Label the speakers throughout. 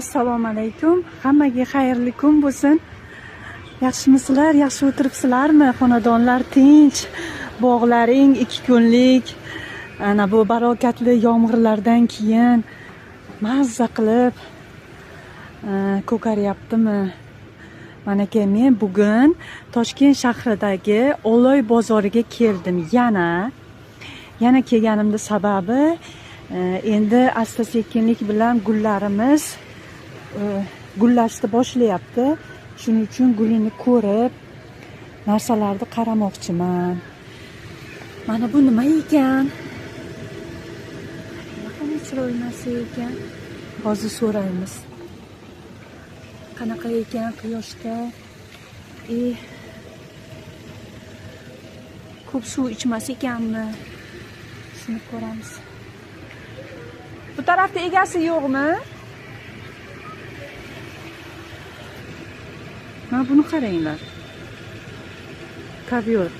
Speaker 1: Assalomu alaykum. Hammaga xayrli kun bo'lsin. Yaxshimisizlar? Yaxshi o'tiribsizlarmi? Xonadonlar tinch. Bog'laring 2 kunlik ana bu barokatli yomg'irlardan keyin mazza qilib ko'karyaptimi? Manaka men bugun Toshkent shahridagi Oloy bozoriga keldim. Yana kelganimning sababi endi asta-sekinlik bilan gullarimiz gullashni boshlayapti. Shuning uchun gulini ko'rib, narsalarni qaramoqchiman. Mana bu nima ekan? Qanaqa chiroyli narsa ekan? Hozir so'raymiz. Qanaqa ekan quyoshda? Ko'p suv ichmas ekanmi? Shuni ko'ramiz. Bu tarafda egasi yo'qmi? Mana buni qaranglar. Kovyor.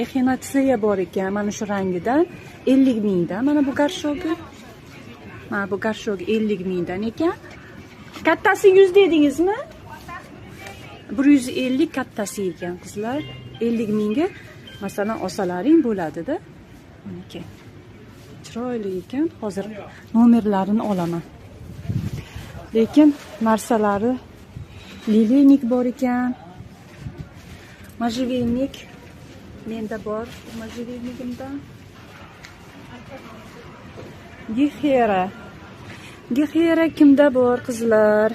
Speaker 1: Exinatsiya bor ekan, mana shu rangidan 50 mingdan. Mana bu garshogi. Mana bu garshogi 50 mingdan ekan. Kattasi 100 dedingizmi? 150 kattasi ekan qizlar. 50 mingga masalan olsalaring bo'ladi-da. Mana chiroyli ekan. Hozir nomerlarini olaman. Lekin narsalari lilenik bor ekan. Majivnik menda bor, majivnikimdan. Gexera kimda bor qizlar?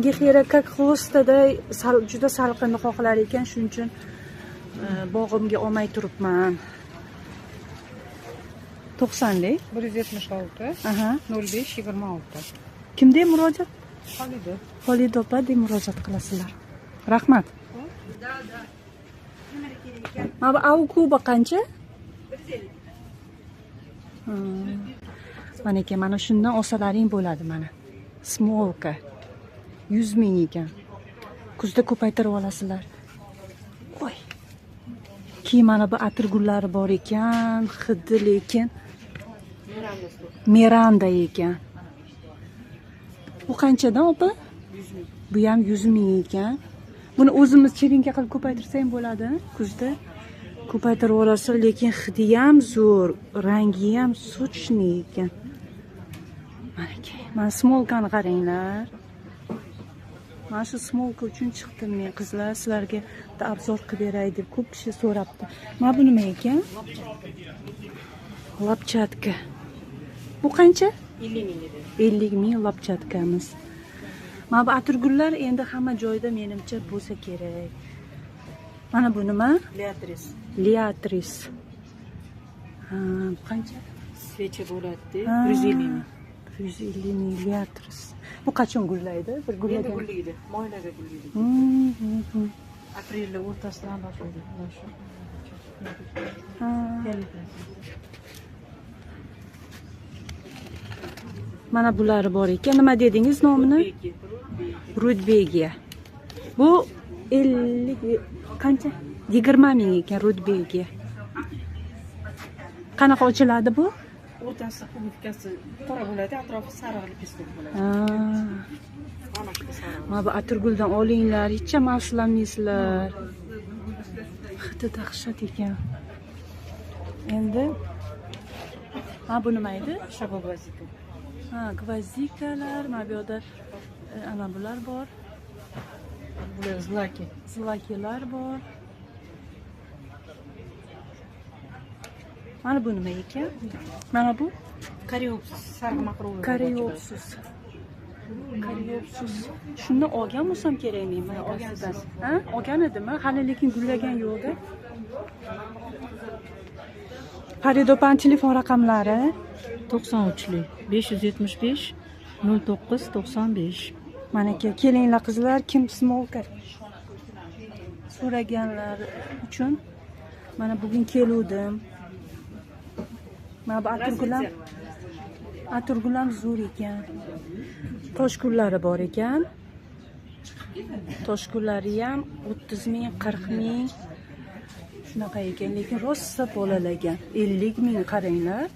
Speaker 1: Gexera как xostada juda salqinni xohlar ekan, shuning uchun bog'imga olmay turibman. 90lik
Speaker 2: 176
Speaker 1: aha
Speaker 2: 05 26.
Speaker 1: Kimga murojaat?
Speaker 2: Xolida
Speaker 1: opa deb murojaat qilasizlar. Rahmat. Mana bu avkuba qancha? 150. Mana mana shundan olsalaring bo'ladi mana. Smolka 100 ming ekan. Kuzda ko'paytirib olasizlar. Voy. Keyin mana bu atirgullari bor ekan, hidi lekin Miranda ekan. Bu qanchadan opa?
Speaker 2: 100 ming.
Speaker 1: Bu ham 100 ming ekan. Buni o'zimiz cherinka qilib ko'paytirsak ham bo'ladi, kuzda. Ko'paytirib olasiz, lekin hidi ham zo'r, rangi ham sochni ekan. Mana smolkani qaranglar. Mana shu smolka uchun chiqdim men qizlar, sizlarga obzor qilib beray deb ko'p kishi so'rabdi. Mana bu nima ekan? Lapchatka. Bu qancha?
Speaker 2: 50 ming dedi.
Speaker 1: 50 ming lapchatkamiz. Mana bu atirgullar endi hamma joyda menimcha bo'lsa kerak. Mana bu nima? Liatris. Ha, bu qancha?
Speaker 2: Svecha bo'ladi, 150 ming.
Speaker 1: 150 ming liatris. Bu qachon gullaydi? Bir
Speaker 2: Endi gullaydi, moylarda gullaydi. Aprelda o'rtasidan boshlaydi.
Speaker 1: Mana bular bor ekan. Nima dedingiz nomini? Rudbegia. Bu 50 qancha? 20 ming ekan Rudbegia. Qanaqa ochiladi bu?
Speaker 2: O'rtasi qumkasi qora bo'ladi, atrofi sariq lipestik bo'ladi.
Speaker 1: Mana bu atirguldan olinglar, hech ham afsuslanmaysizlar. Hidi dahshat ekan. Endi mana bu nima edi?
Speaker 2: Shabobazika.
Speaker 1: Gvazdikalar, mana bu yerda ana bular bor.
Speaker 2: Bular
Speaker 1: Zlakilar bor. Mana bu nima ekan? Mana bu
Speaker 2: Karyopsis, sariq maqrovli.
Speaker 1: Karyopsis. Shuni olgan bo'lsam kerakmi? Mana olgansiz. Ha? Olgan edimmi? Hali lekin gullagan yo'q-da. Xaridopan telefon raqamlari
Speaker 2: 93lik 575 09 95.
Speaker 1: Mana kelinglar qizlar, kim smolka so'raganlar uchun mana bugun keluvdim. Mana bu atirgulam zo'r ekan. Toshgullari bor ekan. Toshgullari ham 30 ming, 40 ming shunaqa ekan, lekin rosa bolalagan. 50 ming qaranglar.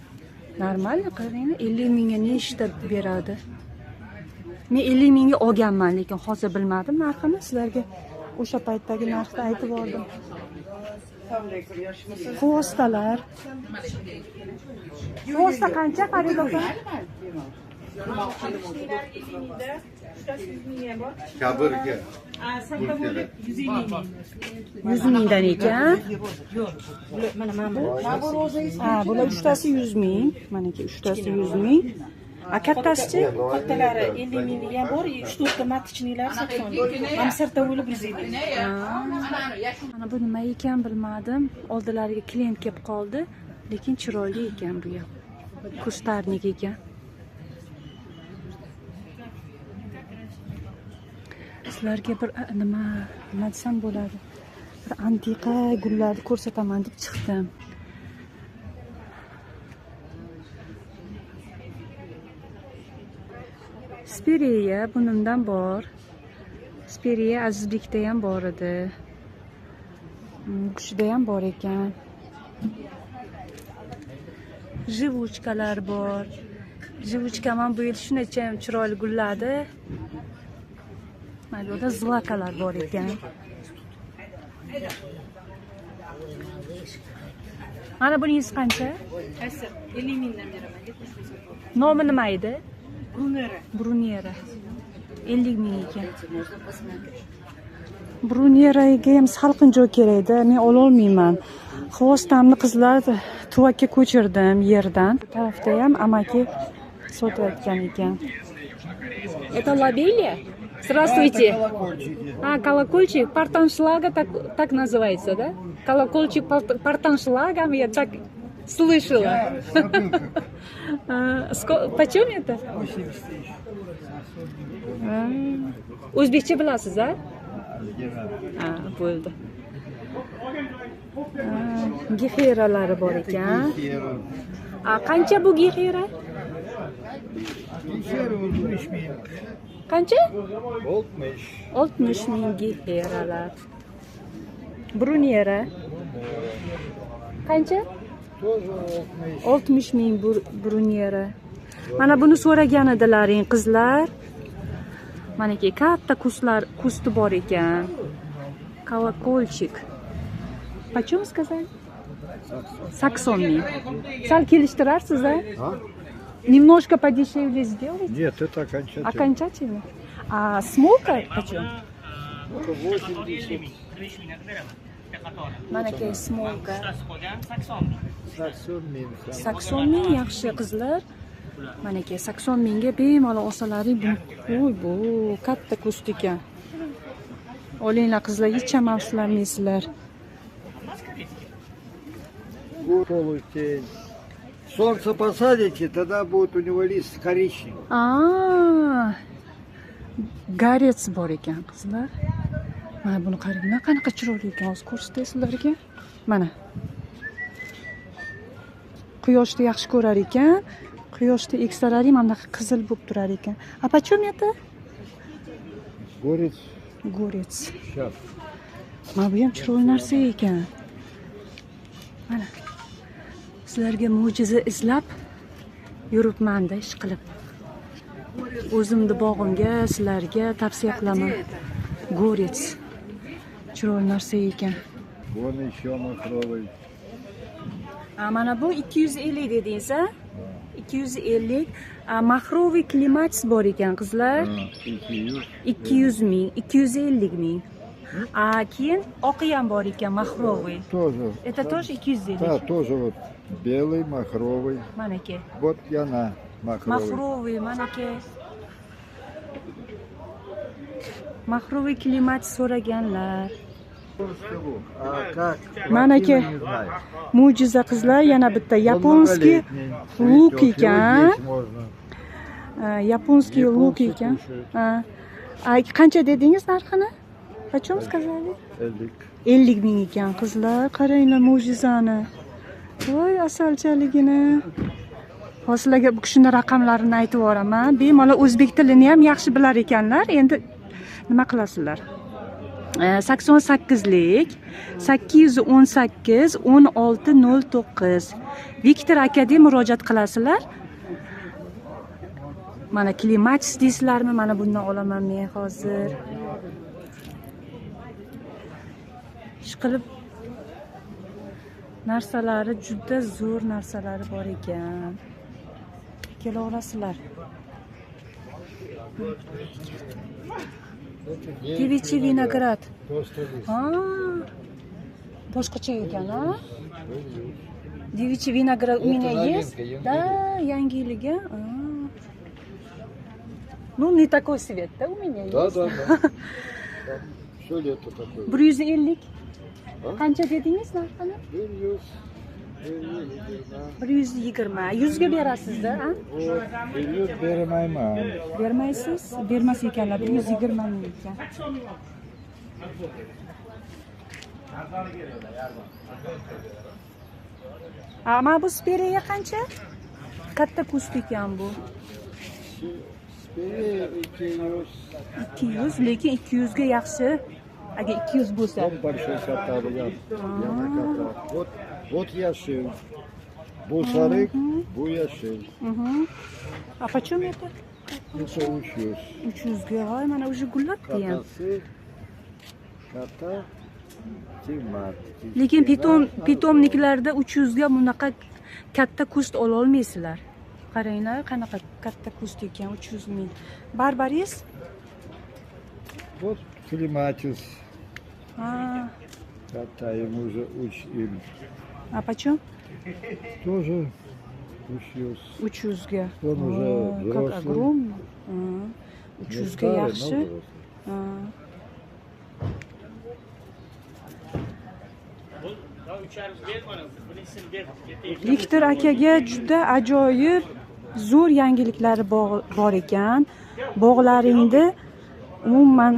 Speaker 1: Normal qaranglar, 50 mingga nechta beradi? Men 50 mingga olganman, lekin hozir bilmadim narxini. Sizlarga o'sha paytdagi narxni aytib oldim. Postalar. Posta qancha Farida opa?
Speaker 3: Kabirga.
Speaker 1: 100 mingdan ekan. Ha, bular uchtasi 100 ming. Manaki uchtasi 100 ming. A kattasichi?
Speaker 2: Kattalari 50 minglik ham bor, 3-4 ta matchnilar 80 ming. Ham sirta bo'lib 100 ming.
Speaker 1: Mana bu nima ekan bilmadim. Oldilariga klient kelib qoldi, lekin chiroyli ekan bu ham. Kustarnik ekan. Sizlarga bir nima desam bo'ladi. Bir antiqa gullarni ko'rsataman deb chiqdim. Spiriya bundan bor. Spiriya Azizbekda ham bor edi. Qushida ham bor ekan. Jivuchkalar bor. Jivuchka ham bu yil shuncha chiroyli gulladi. Mana bu yerda zlakalar bor ekan. Mana buningiz qancha?
Speaker 2: Qaysi? 50 mingdan beraman, 70 ming.
Speaker 1: Nomi nima edi?
Speaker 2: Brunera.
Speaker 1: Brunera. 50 ming ekan. Bruneraga ham salqin joy kerak-da, men ololmayman. Xvostamni qizlar tuvakka ko'chirdim yerdan. Bu tarafda ham amaki sotayotgan ekan. Это лобелья? Здравствуйте. Колокольчик Партаншлага так называется, да? Колокольчик Партаншлага, я так слышала. Почем это?
Speaker 3: 80 тысяч.
Speaker 1: O'zbekcha bilasiz, a? Bo'ldi. Gexeralari bor ekan. Qancha bu gexera? Qancha? 60 ming gexeralar. Brunera. Qancha? 60 ming Brunera. Mana buni so'ragan edilaring qizlar. Manaki katta kusti bor ekan. Колокольчик. Почем сказали? 80 мing. Sal kelishtirarsiz, a? Немножко подешевле сделайте?
Speaker 3: Нет, это окончательно.
Speaker 1: Окончательно? А смолка почем?
Speaker 3: 80.
Speaker 1: Manaki smolka.
Speaker 3: 80 ming.
Speaker 1: 80 ming yaxshi qizlar. Manaki 80 mingga bemalol olsalaring bu bu katta kust ekan. Olinglar qizlar, hech ham afsuslanmaysizlar.
Speaker 3: Полутень. Солнце посадите, тогда будет у него лист коричневый.
Speaker 1: Garets bor ekan qizlar. Mana buni qarang, qanaqa chiroyli ekan, hozir ko'rsatay sizlarga. Mana. Quyoshni yaxshi ko'rar ekan. Quyoshda eksalaring mana qizil bo'lib turar ekan. A почем это?
Speaker 3: Горец.
Speaker 1: Gorets.
Speaker 3: Сейчас.
Speaker 1: Mana bu ham chiroyli narsa ekan. Mana. Sizlarga mo'jiza izlab yuribman-da ish qilib. O'zimni bog'imga sizlarga tavsiya qilaman. Gorets. Chiroyli narsa ekan.
Speaker 3: Вон еще махровый.
Speaker 1: Mana bu 250 dedingiz, a? 250. Mahroviy klimatis bor ekan qizlar. 200 ming, 250 ming. Keyin oqi ham bor ekan, mahroviy.
Speaker 3: Тоже.
Speaker 1: Это тоже 250.
Speaker 3: Да, тоже вот белый, махровый.
Speaker 1: Manaki.
Speaker 3: Вот и она, махровый.
Speaker 1: Mahroviy, manaki. Mahroviy klimatis so'raganlar.
Speaker 3: А как?
Speaker 1: Manaki.
Speaker 3: Не знаю.
Speaker 1: Mo'jiza qizlar, yana bitta
Speaker 3: Он
Speaker 1: yaponskiy
Speaker 3: многолетний.
Speaker 1: luk
Speaker 3: Цветёт, его
Speaker 1: ekan.
Speaker 3: есть можно.
Speaker 1: Yaponskiy luk
Speaker 3: Японцы
Speaker 1: ekan.
Speaker 3: кушают.
Speaker 1: Qancha dedingiz narxini? Почем сказали?
Speaker 3: Элик.
Speaker 1: 50 ming ekan qizlar. Qaranglar mo'jizani. Voy asalchaligini. Hozirlarga bu kishining raqamlarini aytib yuboraman. Bemalol o'zbek tilini ham yaxshi bilar ekanlar. Endi nima qilasizlar? 88lik 818 1609 Viktor akaga murojaat qilasizlar. Mana klimatis deysizlarmi? Mana bundan olaman men hozir. Ishqilib narsalari juda zo'r narsalari bor ekan. Kela olasizlar. Девичий виноград. Ha. Boshqacha ekan, ha? Девичий виноград у меня есть? Да, yangiligi. Ну, не такой цвет, да, у меня есть?
Speaker 3: Да. Все лето такое.
Speaker 1: 150. Qancha dedingiz narxini? 120. 100 ga berasiz-da, ha?
Speaker 3: 100 bermayman.
Speaker 1: Bermaysiz? Bermas ekanlar, 120 ming ekan. Ama bu speriya qancha? Katta kust ekan bu.
Speaker 3: Speriya
Speaker 1: 200, lekin 200 ga yaxshi. Agar 200 bo'lsa.
Speaker 3: Вот большой каталог. Вот яшел. Bu sarık, bu yeşil.
Speaker 1: A почем это?
Speaker 3: Это 300.
Speaker 1: 300 ga. Voy, mana уже gullabdi ham.
Speaker 3: Katası, kata, timat.
Speaker 1: Lekin pitomniklarda 300 ga bunaqa katta kust ola olmaysizlar. Qaranglar, qanaqa katta kust ekan, 300 ming. Barbaris?
Speaker 3: Вот климатис.
Speaker 1: Ha,
Speaker 3: Kata ему уже учим.
Speaker 1: a почем?
Speaker 3: Тоже 300.
Speaker 1: 300 ga.
Speaker 3: Он уже
Speaker 1: Как
Speaker 3: взрослый.
Speaker 1: огромный.
Speaker 3: Не
Speaker 1: 300 ga
Speaker 3: старый, но
Speaker 1: yaxshi.
Speaker 3: взрослый.
Speaker 1: Viktor akaga juda ajoyib zo'r yangiliklari bor ekan. Bog'laringni umuman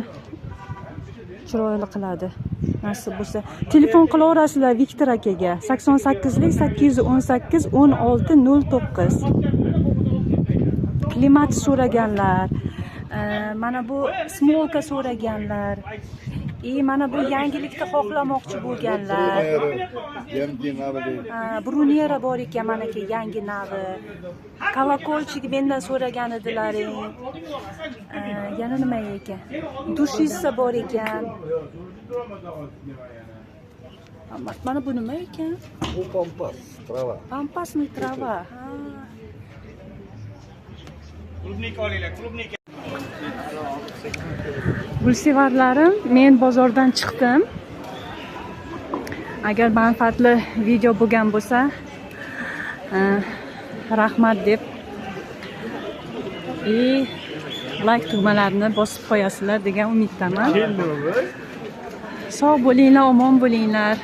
Speaker 1: chiroyli qiladi. Nasib bo'lsa, telefon qilaverasizlar Viktor akaga. 88lik 818 1609. Klimat so'raganlar. Mana bu smolka so'raganlar. Mana bu yangilikni xohlamoqchi bo'lganlar.
Speaker 3: Yangi navli.
Speaker 1: Brunera bor ekan, mana ki yangi navi. Kolokolchik mendan so'ragan edilaring. Yana nima ekan? Dushissa bor ekan. Mana bu nima ekan?
Speaker 3: Bu pampas, trava.
Speaker 1: Pampasmi trava. Gulsevarlarim, men bozordan chiqdim. Agar manfaatli video bo'lgan bo'lsa, rahmat deb like tugmalarini bosib qo'yasizlar degan umiddaman. Sog' bo'linglar, omon bo'linglar.